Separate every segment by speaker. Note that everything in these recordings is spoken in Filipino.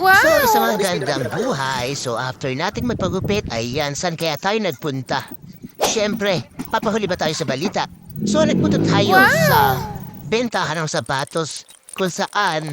Speaker 1: So, isang
Speaker 2: Wow!
Speaker 1: magandang buhay. So, after nating magpagupit, ayan, saan kaya tayo nagpunta? Siyempre, papahuli ba tayo sa balita? So, nagpunta tayo sa
Speaker 2: Wow!
Speaker 1: bentahan ng sapatos kung saan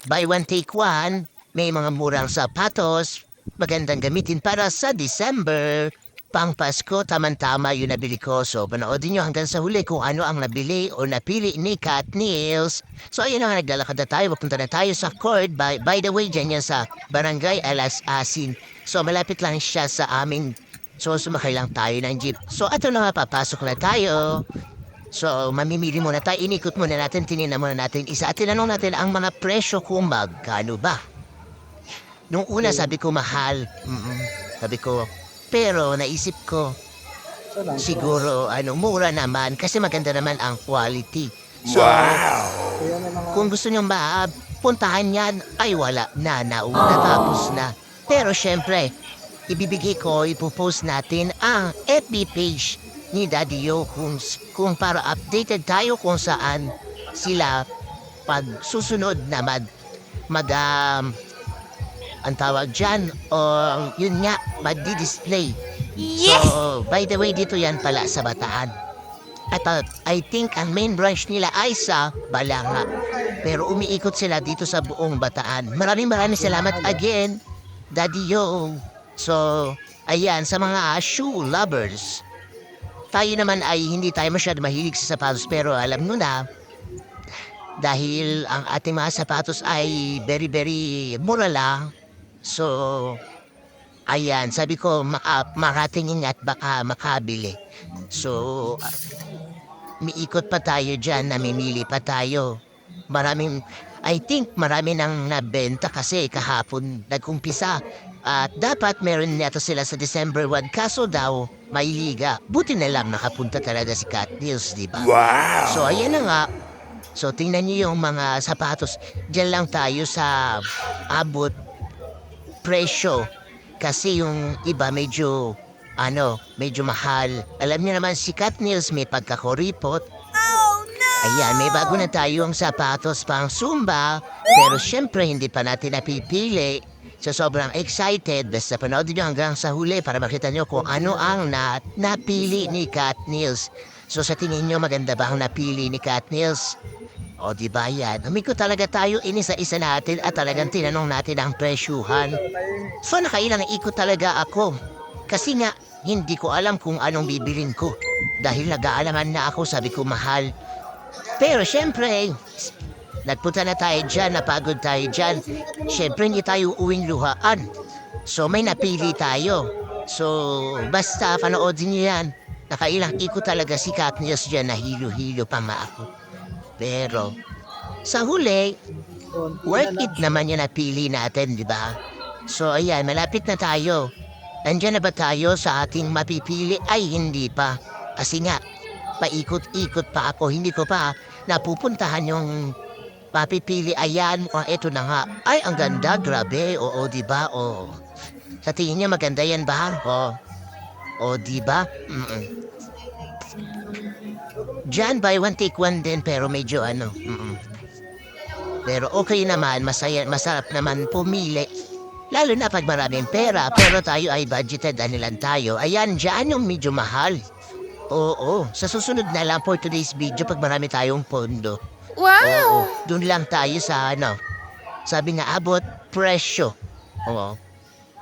Speaker 1: buy one take one, may mga murang sapatos, magandang gamitin para sa December. Pang Pasko, tamang-tama yung nabili ko. So, panoodin nyo hanggang sa huli kung ano ang nabili o napili ni Kat Niels. So, ayun na nga, naglalakad na tayo. Papunta na tayo sa court. By the way, dyan yan sa Barangay Alas Asin. So, malapit lang siya sa amin. So, sumakay lang tayo ng jeep. So, ato na nga, papasok na tayo. So, mamimili muna tayo. Inikot muna natin, tinignan muna natin isa. At tinanong natin ang mga presyo kung magkano ba. Nung una, sabi ko mahal. Sabi ko, pero naisip ko, siguro, mura naman. Kasi maganda naman ang quality. So, kung gusto nyo puntahan yan, ay wala na, nauna, tapos na. Pero syempre, ibibigay ko, ipopost natin ang FB page ni Daddy Yo kung para updated tayo kung saan sila pag susunod na ang tawag dyan, o yun nga, magdi-display.
Speaker 2: Yes!
Speaker 1: So, by the way, dito yan pala sa Bataan. At I think ang main branch nila ay sa Balanga. Pero umiikot sila dito sa buong Bataan. Maraming salamat again, Daddy Yo. So, ayan, sa mga shoe lovers, tayo naman ay hindi tayo masyado mahilig sa sapatos pero alam nyo na, dahil ang ating mga sapatos ay very, very mura lang. So, ayan, sabi ko, makatingin at baka makabili. So, miikot pa tayo dyan, namimili pa tayo. I think marami nang nabenta kasi kahapon nag-umpisa. At dapat meron nito sila sa December 1. Kaso daw, may liga. Buti na lang nakapunta talaga si Cat Deals, di ba?
Speaker 3: Wow!
Speaker 1: So, ayan na nga. So, tingnan niyo yung mga sapatos. Diyan lang tayo sa abot presyo. Kasi yung iba medyo mahal. Alam niyo naman si Cat Nails may pagkakuripot.
Speaker 2: Oh no!
Speaker 1: Ayan, may bago na tayong sapatos pang Zumba. Pero syempre hindi pa natin napipili. So sobrang excited. Basta panoodin nyo hanggang sa huli para makita nyo kung ano ang napili ni Cat Nails. So sa tingin nyo maganda ba ang napili ni Cat Nails? O di ba yan? Humiko talaga tayo inisa-isa natin at talagang tinanong natin ang presyuhan. So nakailang ikot talaga ako. Kasi nga, hindi ko alam kung anong bibilin ko. Dahil nag-aalaman na ako, sabi ko mahal. Pero syempre, nagpunta na tayo dyan, napagod tayo dyan. Syempre hindi tayo uwing luhaan. So may napili tayo. So basta panoodin niyo yan. Nakailang ikot talaga si Katniss dyan na hilo-hilo pa ako. Pero sa huli, worth it naman yung napili natin, di ba? So ayan, malapit na tayo. Nandiyan na ba tayo sa ating mapipili? Ay, hindi pa. Kasi nga, paikot-ikot pa ako. Hindi ko pa napupuntahan yung mapipili. Ayan, eto na nga. Ay, ang ganda, grabe. Oo, di ba? Oo. Sa tingin niya maganda yan ba? O, di ba? Diyan, buy one, take one din, pero medyo Pero okay naman, masarap naman pumili. Lalo na pag maraming pera, pero tayo ay budgeted, lang tayo. Ayan, dyan yung medyo mahal. Oo, sa susunod na lang for today's video pag marami tayong pondo. Oo,
Speaker 2: Wow!
Speaker 1: dun lang tayo sa sabi nga abot, presyo. Oo.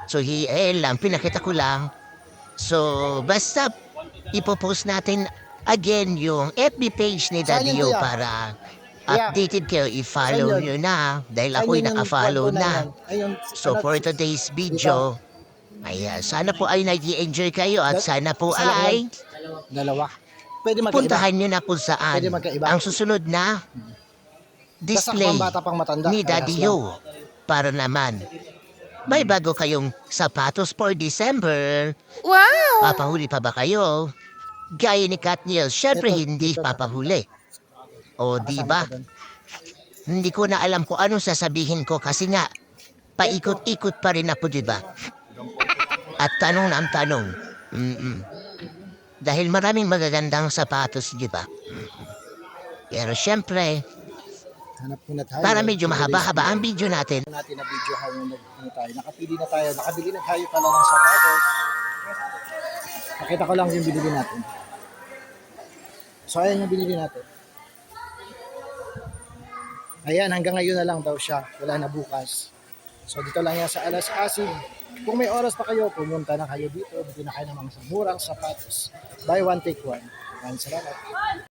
Speaker 1: So, lang, pinakita ko lang. So, basta ipopost natin again yung FB page ni
Speaker 3: Saan
Speaker 1: Daddy
Speaker 3: yun,
Speaker 1: Yo
Speaker 3: kuya?
Speaker 1: para
Speaker 3: Kuya.
Speaker 1: updated kayo. I-follow
Speaker 3: Saan
Speaker 1: nyo
Speaker 3: yun?
Speaker 1: na dahil ako'y
Speaker 3: Ayun yung
Speaker 1: naka-follow
Speaker 3: kwarto
Speaker 1: na.
Speaker 3: yan. Ayun,
Speaker 1: So for today's video, sana po ay nag-i-enjoy kayo at sana po
Speaker 3: isa lang
Speaker 1: ay
Speaker 3: dalawa. Pwede magkaiba.
Speaker 1: puntahan nyo na kung saan
Speaker 3: Pwede magkaiba.
Speaker 1: ang susunod na
Speaker 3: Basta
Speaker 1: display
Speaker 3: pang bata pang matanda.
Speaker 1: ni
Speaker 3: Parehas
Speaker 1: Daddy
Speaker 3: lang.
Speaker 1: Yo. Para naman, may bago kayong sapatos for December.
Speaker 2: Wow!
Speaker 1: Papahuli pa ba kayo? Gaya ni Kat Niels, syempre
Speaker 3: Ito,
Speaker 1: hindi
Speaker 3: ito.
Speaker 1: papahuli. O di
Speaker 3: Kasama
Speaker 1: ba?
Speaker 3: ko dun.
Speaker 1: Hindi ko na alam kung anong sasabihin ko kasi nga, paikot-ikot pa rin ako, di ba? At tanong na ang tanong. Dahil maraming magagandang sapatos, di ba? Pero syempre,
Speaker 3: Hanap muna tayo.
Speaker 1: Para medyo mahaba-haba ang video natin.
Speaker 3: Natin na video habang tayo. Nakapili na tayo. Nakabili na tayo pala ng sapatos. Pakita ko lang yung binili natin. So, ayan yung binili natin. Ayan, hanggang ngayon na lang daw siya. Wala na bukas. So, dito lang yan sa Alas Asin. Kung may oras pa kayo, pumunta na kayo dito. Bili na kayo ng mga murang sapatos. Buy one, take one. Maraming salamat.